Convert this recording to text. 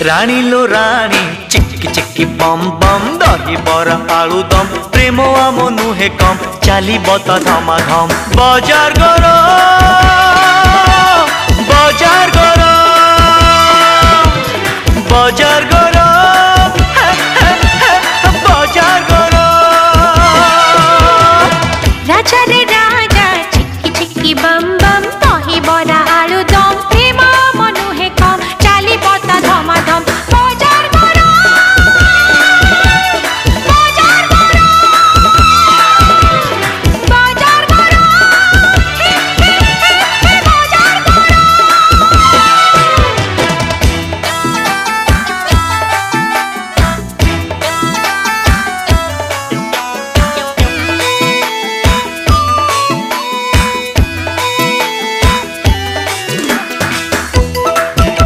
रानी लो रानी चिक्की चिक्की बम बम दही बरा आलू दम प्रेम आम नुहे कम चली बत धमा धम बजार गरम बजार गरम बजार गरम।